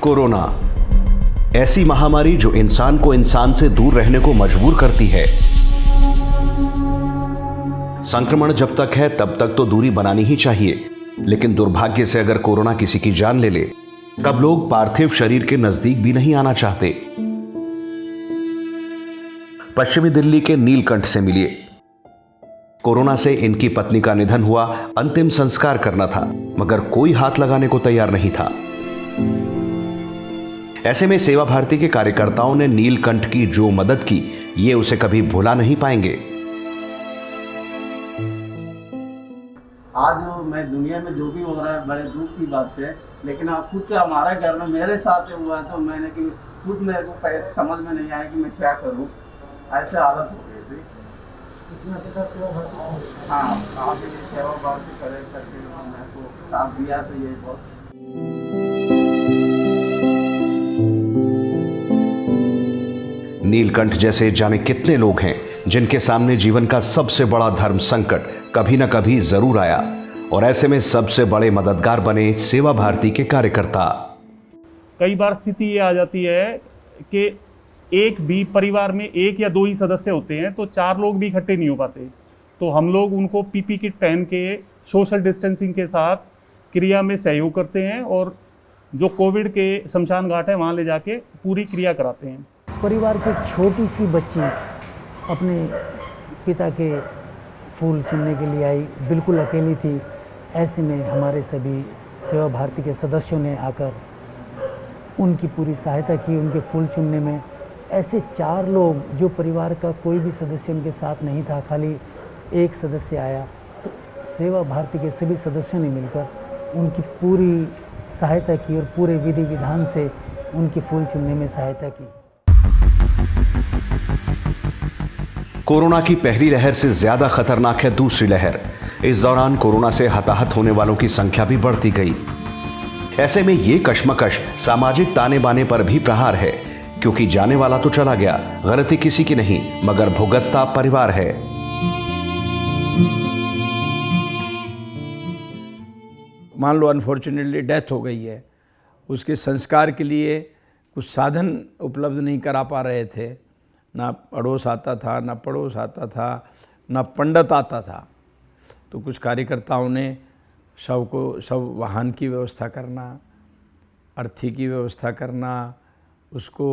Corona, ऐसी महामारी जो इंसान को इंसान से दूर रहने को मजबूर करती है। संक्रमण जब तक है तब तक तो दूरी बनानी ही चाहिए, लेकिन दुर्भाग्य से अगर कोरोना किसी की जान ले ले तब लोग पार्थिव शरीर के नजदीक भी नहीं आना चाहते। पश्चिमी दिल्ली के नीलकंठ से मिलिए। कोरोना से इनकी पत्नी का निधन हुआ, अंतिम संस्कार करना था, मगर कोई हाथ लगाने को तैयार नहीं था। ऐसे में सेवा भारती के कार्यकर्ताओं ने नीलकंठ की जो मदद की, ये उसे कभी भुला नहीं पाएंगे। आज मैं दुनिया में जो भी हो रहा है बड़े दुख की बात है, लेकिन आप खुद का हमारे घर में मेरे साथ हुआ है तो मैंने कि खुद मेरे को समझ में नहीं आया कि मैं क्या करूं। ऐसे हालत हो गई थी। हाँ, आप सेवा भारती करे करके मेरे को साथ दिया तो ये बहुत। नीलकंठ जैसे जाने कितने लोग हैं जिनके सामने जीवन का सबसे बड़ा धर्म संकट कभी न कभी जरूर आया, और ऐसे में सबसे बड़े मददगार बने सेवा भारती के कार्यकर्ता। कई बार स्थिति ये आ जाती है कि एक भी परिवार में एक या दो ही सदस्य होते हैं तो चार लोग भी इकट्ठे नहीं हो पाते, तो हम लोग उनको पीपी किट पहन के सोशल डिस्टेंसिंग के साथ क्रिया में सहयोग करते हैं और जो कोविड के शमशान घाट है वहाँ ले जाके पूरी क्रिया कराते हैं। परिवार की एक छोटी सी बच्ची अपने पिता के फूल चुनने के लिए आई, बिल्कुल अकेली थी। ऐसे में हमारे सभी सेवा भारती के सदस्यों ने आकर उनकी पूरी सहायता की उनके फूल चुनने में। ऐसे चार लोग जो परिवार का कोई भी सदस्य उनके साथ नहीं था, खाली एक सदस्य आया, तो सेवा भारती के सभी सदस्यों ने मिलकर उनकी पूरी सहायता की और पूरे विधि विधान से उनकी फूल चुनने में सहायता की। कोरोना की पहली लहर से ज्यादा खतरनाक है दूसरी लहर। इस दौरान कोरोना से हताहत होने वालों की संख्या भी बढ़ती गई। ऐसे में ये कश्मकश सामाजिक ताने बाने पर भी प्रहार है, क्योंकि जाने वाला तो चला गया, गलती किसी की नहीं मगर भुगतता परिवार है। मान लो अनफॉर्चुनेटली डेथ हो गई है, उसके संस्कार के लिए कुछ साधन उपलब्ध नहीं करा पा रहे थे, ना अड़ोस आता था, ना पड़ोस आता था, ना पंडित आता था, तो कुछ कार्यकर्ताओं ने सब वाहन की व्यवस्था करना, अर्थी की व्यवस्था करना, उसको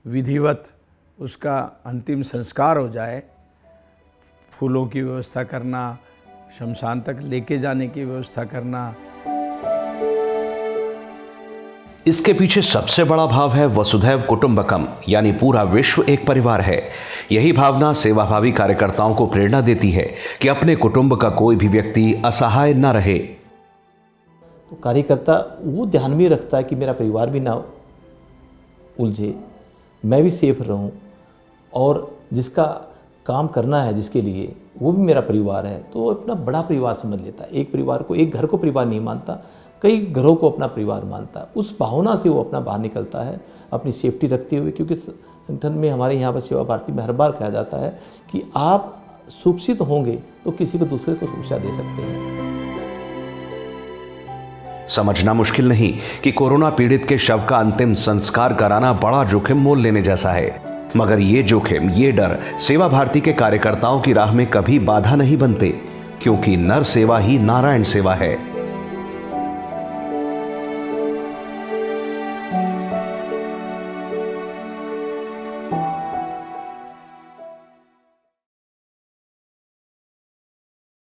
विधिवत उसका अंतिम संस्कार हो जाए, फूलों की व्यवस्था करना, शमशान तक लेके जाने की व्यवस्था करना। इसके पीछे सबसे बड़ा भाव है वसुधैव कुटुंबकम, यानी पूरा विश्व एक परिवार है। यही भावना सेवाभावी कार्यकर्ताओं को प्रेरणा देती है कि अपने कुटुंब का कोई भी व्यक्ति असहाय न रहे। तो कार्यकर्ता वो ध्यान में रखता है कि मेरा परिवार भी ना उलझे, मैं भी सेफ रहूं, और जिसका काम करना है जिसके लिए वो भी मेरा परिवार है, तो वो अपना बड़ा परिवार समझ लेता है। एक परिवार को, एक घर को परिवार नहीं मानता, कई घरों को अपना परिवार मानता है। उस भावना से वो अपना बाहर निकलता है अपनी सेफ्टी रखते हुए, क्योंकि संगठन में हमारे यहाँ पर सेवा भारती में हर बार कहा जाता है कि आप सुरक्षित होंगे तो किसी को दूसरे को सुरक्षा दे सकते हैं। समझना मुश्किल नहीं कि कोरोना पीड़ित के शव का अंतिम संस्कार कराना बड़ा जोखिम मोल लेने जैसा है, मगर ये जोखिम, ये डर सेवा भारती के कार्यकर्ताओं की राह में कभी बाधा नहीं बनते, क्योंकि नर सेवा ही नारायण सेवा है।